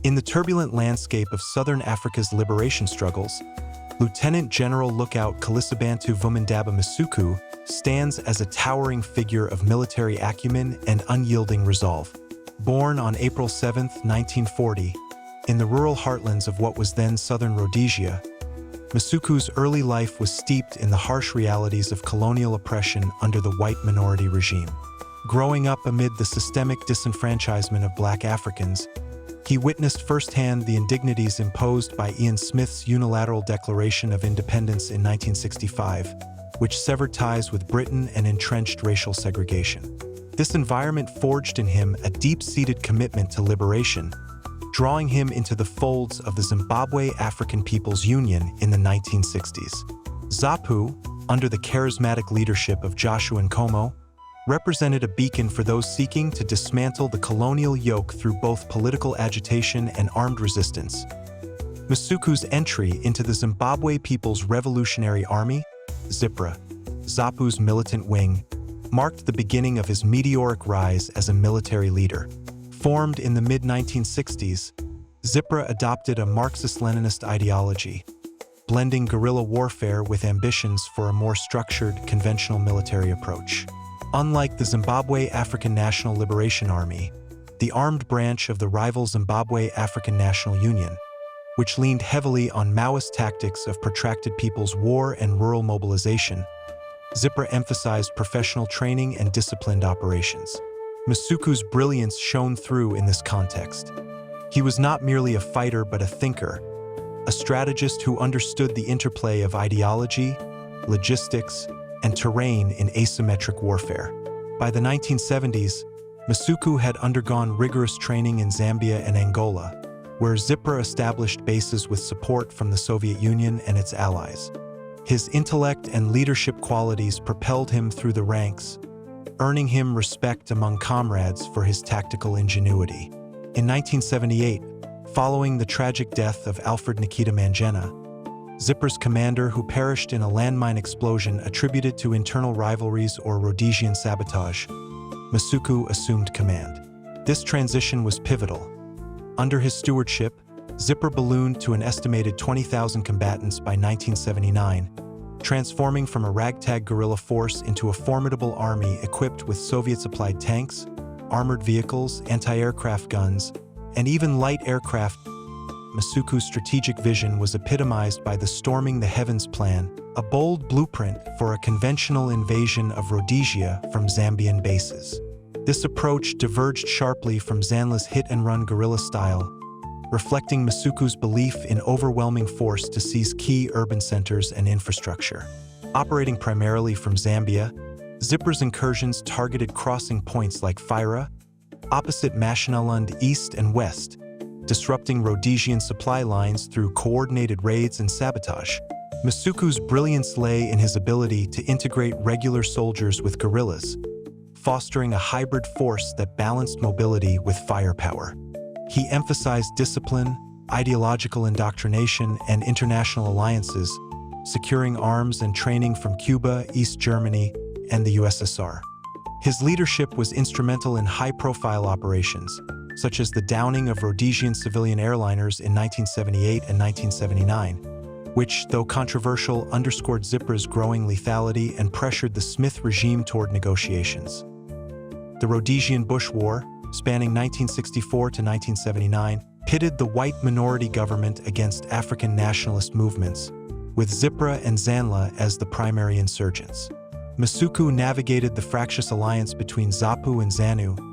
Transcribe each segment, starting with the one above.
In the turbulent landscape of Southern Africa's liberation struggles, Lieutenant General Lookout Kalisabantu Vumandaba Masuku stands as a towering figure of military acumen and unyielding resolve. Born on April 7, 1940, in the rural heartlands of what was then Southern Rhodesia, Masuku's early life was steeped in the harsh realities of colonial oppression under the white minority regime. Growing up amid the systemic disenfranchisement of Black Africans, he witnessed firsthand the indignities imposed by Ian Smith's unilateral Declaration of Independence in 1965, which severed ties with Britain and entrenched racial segregation. This environment forged in him a deep-seated commitment to liberation, drawing him into the folds of the Zimbabwe African People's Union in the 1960s. ZAPU, under the charismatic leadership of Joshua Nkomo, represented a beacon for those seeking to dismantle the colonial yoke through both political agitation and armed resistance. Masuku's entry into the Zimbabwe People's Revolutionary Army, ZIPRA, ZAPU's militant wing, marked the beginning of his meteoric rise as a military leader. Formed in the mid-1960s, ZIPRA adopted a Marxist-Leninist ideology, blending guerrilla warfare with ambitions for a more structured, conventional military approach. Unlike the Zimbabwe African National Liberation Army, the armed branch of the rival Zimbabwe African National Union, which leaned heavily on Maoist tactics of protracted people's war and rural mobilization, ZIPRA emphasized professional training and disciplined operations. Masuku's brilliance shone through in this context. He was not merely a fighter but a thinker, a strategist who understood the interplay of ideology, logistics, and terrain in asymmetric warfare. By the 1970s, Masuku had undergone rigorous training in Zambia and Angola, where ZIPRA established bases with support from the Soviet Union and its allies. His intellect and leadership qualities propelled him through the ranks, earning him respect among comrades for his tactical ingenuity. In 1978, following the tragic death of Alfred Nikita Manjena, ZIPRA's commander who perished in a landmine explosion attributed to internal rivalries or Rhodesian sabotage, Masuku assumed command. This transition was pivotal. Under his stewardship, ZIPRA ballooned to an estimated 20,000 combatants by 1979, transforming from a ragtag guerrilla force into a formidable army equipped with Soviet-supplied tanks, armored vehicles, anti-aircraft guns, and even light aircraft. Masuku's strategic vision was epitomized by the Storming the Heavens plan, a bold blueprint for a conventional invasion of Rhodesia from Zambian bases. This approach diverged sharply from ZANLA's hit-and-run guerrilla style, reflecting Masuku's belief in overwhelming force to seize key urban centers and infrastructure. Operating primarily from Zambia, ZIPRA's incursions targeted crossing points like Faira, opposite Mashonaland east and west, disrupting Rhodesian supply lines through coordinated raids and sabotage. Masuku's brilliance lay in his ability to integrate regular soldiers with guerrillas, fostering a hybrid force that balanced mobility with firepower. He emphasized discipline, ideological indoctrination, and international alliances, securing arms and training from Cuba, East Germany, and the USSR. His leadership was instrumental in high-profile operations, such as the downing of Rhodesian civilian airliners in 1978 and 1979, which, though controversial, underscored ZIPRA's growing lethality and pressured the Smith regime toward negotiations. The Rhodesian Bush War, spanning 1964 to 1979, pitted the white minority government against African nationalist movements, with ZIPRA and ZANLA as the primary insurgents. Masuku navigated the fractious alliance between ZAPU and ZANU,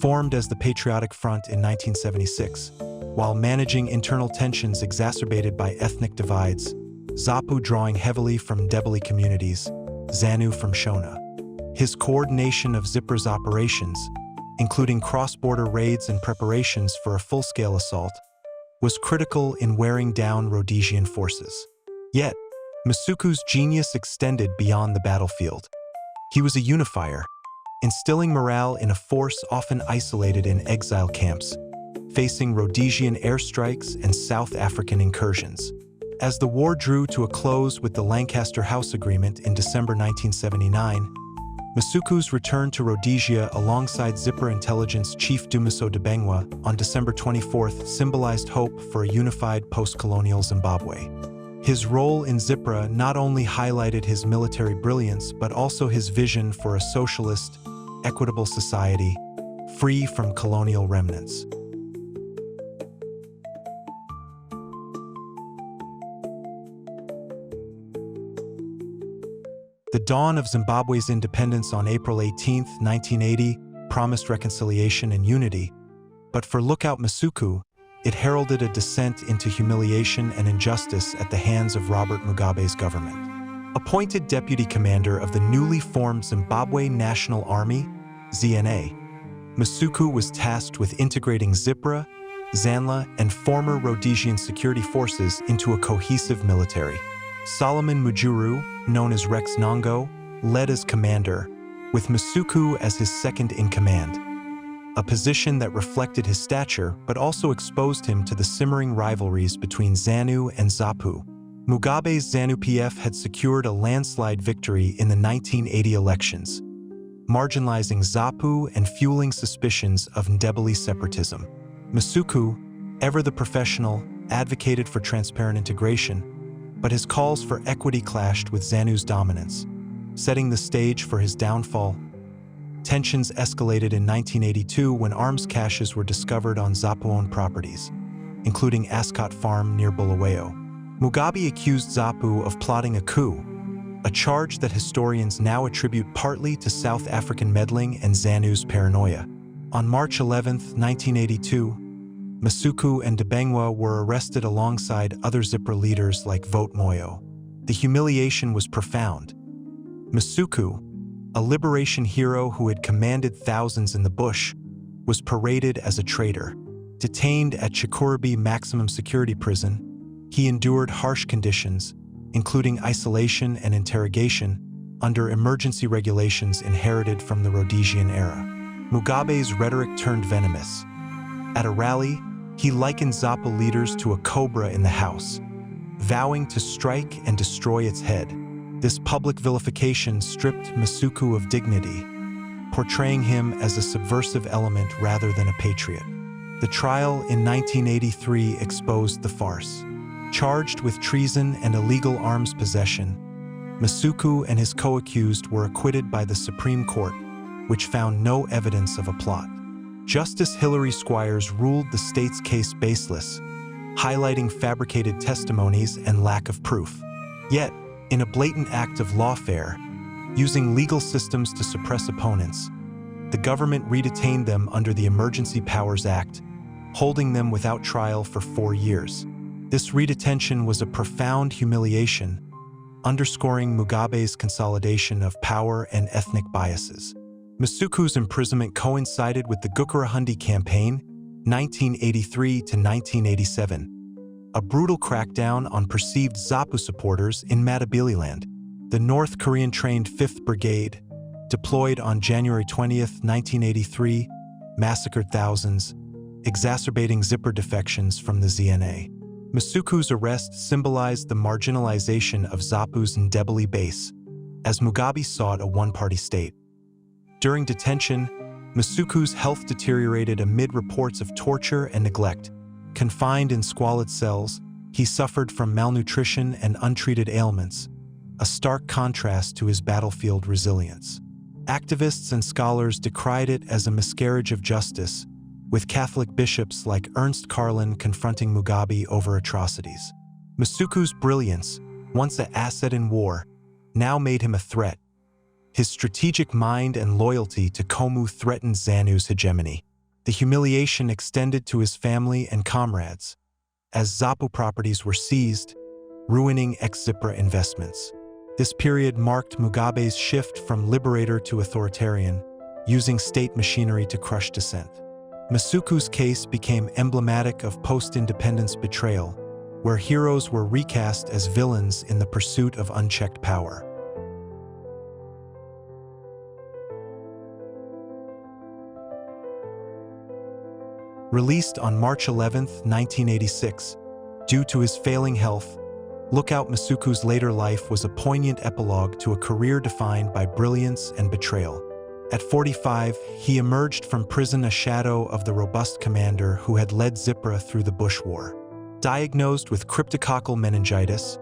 formed as the Patriotic Front in 1976, while managing internal tensions exacerbated by ethnic divides, ZAPU drawing heavily from Ndebele communities, ZANU from Shona. His coordination of ZIPRA's operations, including cross-border raids and preparations for a full-scale assault, was critical in wearing down Rhodesian forces. Yet, Masuku's genius extended beyond the battlefield. He was a unifier, instilling morale in a force often isolated in exile camps, facing Rhodesian airstrikes and South African incursions. As the war drew to a close with the Lancaster House Agreement in December 1979, Masuku's return to Rhodesia alongside ZIPRA intelligence chief Dumiso Debengwa on December 24th symbolized hope for a unified post-colonial Zimbabwe. His role in ZIPRA not only highlighted his military brilliance but also his vision for a socialist, equitable society, free from colonial remnants. The dawn of Zimbabwe's independence on April 18, 1980, promised reconciliation and unity, but for Lookout Masuku, it heralded a descent into humiliation and injustice at the hands of Robert Mugabe's government. Appointed deputy commander of the newly formed Zimbabwe National Army, ZNA, Masuku was tasked with integrating ZIPRA, ZANLA, and former Rhodesian security forces into a cohesive military. Solomon Mujuru, known as Rex Nongo, led as commander, with Masuku as his second-in-command, a position that reflected his stature but also exposed him to the simmering rivalries between ZANU and ZAPU. Mugabe's ZANU-PF had secured a landslide victory in the 1980 elections, marginalizing ZAPU and fueling suspicions of Ndebele separatism. Masuku, ever the professional, advocated for transparent integration, but his calls for equity clashed with ZANU's dominance, setting the stage for his downfall. Tensions escalated in 1982 when arms caches were discovered on ZAPU-owned properties, including Ascot Farm near Bulawayo. Mugabe accused ZAPU of plotting a coup, a charge that historians now attribute partly to South African meddling and ZANU's paranoia. On March 11, 1982, Masuku and Debengwa were arrested alongside other ZIPRA leaders like Vote Moyo. The humiliation was profound. Masuku, a liberation hero who had commanded thousands in the bush, was paraded as a traitor. Detained at Chikurubi Maximum Security Prison, he endured harsh conditions, including isolation and interrogation, under emergency regulations inherited from the Rhodesian era. Mugabe's rhetoric turned venomous. At a rally, he likened ZAPU leaders to a cobra in the house, vowing to strike and destroy its head. This public vilification stripped Masuku of dignity, portraying him as a subversive element rather than a patriot. The trial in 1983 exposed the farce. Charged with treason and illegal arms possession, Masuku and his co-accused were acquitted by the Supreme Court, which found no evidence of a plot. Justice Hilary Squires ruled the state's case baseless, highlighting fabricated testimonies and lack of proof. Yet, in a blatant act of lawfare, using legal systems to suppress opponents, the government redetained them under the Emergency Powers Act, holding them without trial for 4 years. This redetention was a profound humiliation, underscoring Mugabe's consolidation of power and ethnic biases. Masuku's imprisonment coincided with the Gukurahundi Campaign, 1983 to 1987, a brutal crackdown on perceived ZAPU supporters in Matabeleland. The North Korean-trained 5th Brigade, deployed on January 20, 1983, massacred thousands, exacerbating ZIPRA defections from the ZNA. Masuku's arrest symbolized the marginalization of ZAPU's Ndebele base, as Mugabe sought a one-party state. During detention, Masuku's health deteriorated amid reports of torture and neglect. Confined in squalid cells, he suffered from malnutrition and untreated ailments, a stark contrast to his battlefield resilience. Activists and scholars decried it as a miscarriage of justice, with Catholic bishops like Ernst Karlen confronting Mugabe over atrocities. Masuku's brilliance, once an asset in war, now made him a threat. His strategic mind and loyalty to Nkomo threatened ZANU's hegemony. The humiliation extended to his family and comrades, as ZAPU properties were seized, ruining ex-ZIPRA investments. This period marked Mugabe's shift from liberator to authoritarian, using state machinery to crush dissent. Masuku's case became emblematic of post-independence betrayal, where heroes were recast as villains in the pursuit of unchecked power. Released on March 11, 1986, due to his failing health, Lookout Masuku's later life was a poignant epilogue to a career defined by brilliance and betrayal. At 45, he emerged from prison a shadow of the robust commander who had led ZIPRA through the Bush War. Diagnosed with cryptococcal meningitis,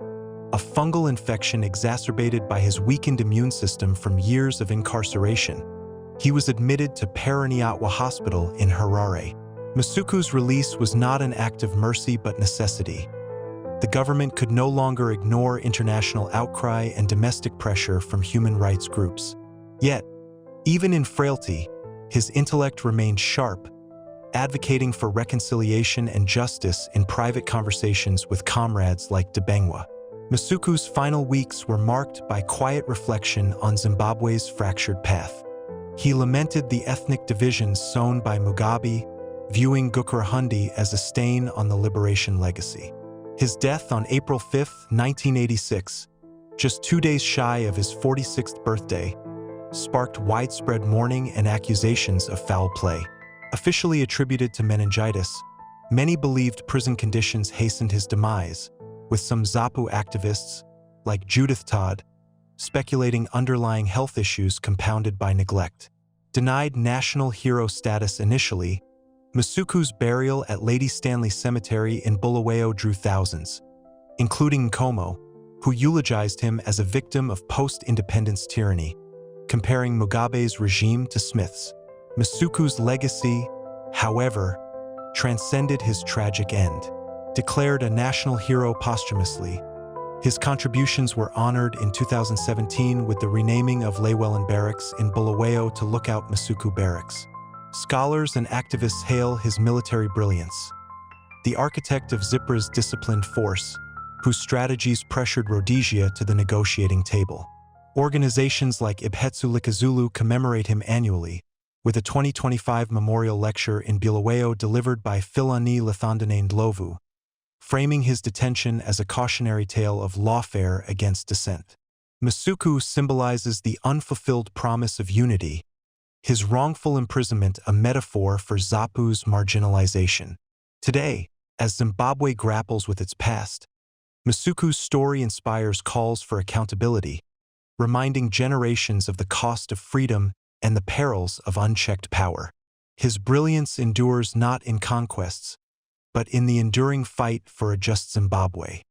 a fungal infection exacerbated by his weakened immune system from years of incarceration, he was admitted to Paranaatwa Hospital in Harare. Masuku's release was not an act of mercy but necessity. The government could no longer ignore international outcry and domestic pressure from human rights groups. Yet, even in frailty, his intellect remained sharp, advocating for reconciliation and justice in private conversations with comrades like Debengwa. Masuku's final weeks were marked by quiet reflection on Zimbabwe's fractured path. He lamented the ethnic divisions sown by Mugabe, viewing Gukurahundi as a stain on the liberation legacy. His death on April 5, 1986, just 2 days shy of his 46th birthday, sparked widespread mourning and accusations of foul play. Officially attributed to meningitis, many believed prison conditions hastened his demise, with some ZAPU activists, like Judith Todd, speculating underlying health issues compounded by neglect. Denied national hero status initially, Masuku's burial at Lady Stanley Cemetery in Bulawayo drew thousands, including Nkomo, who eulogized him as a victim of post-independence tyranny, comparing Mugabe's regime to Smith's. Masuku's legacy, however, transcended his tragic end. Declared a national hero posthumously, his contributions were honored in 2017 with the renaming of Llewellyn Barracks in Bulawayo to Lookout Masuku Barracks. Scholars and activists hail his military brilliance. The architect of ZIPRA's disciplined force, whose strategies pressured Rhodesia to the negotiating table. Organizations like Ibhetsu Likazulu commemorate him annually, with a 2025 memorial lecture in Bulawayo delivered by Philani Lathandane Ndlovu, framing his detention as a cautionary tale of lawfare against dissent. Masuku symbolizes the unfulfilled promise of unity, his wrongful imprisonment a metaphor for ZAPU's marginalization. Today, as Zimbabwe grapples with its past, Masuku's story inspires calls for accountability, reminding generations of the cost of freedom and the perils of unchecked power. His brilliance endures not in conquests, but in the enduring fight for a just Zimbabwe.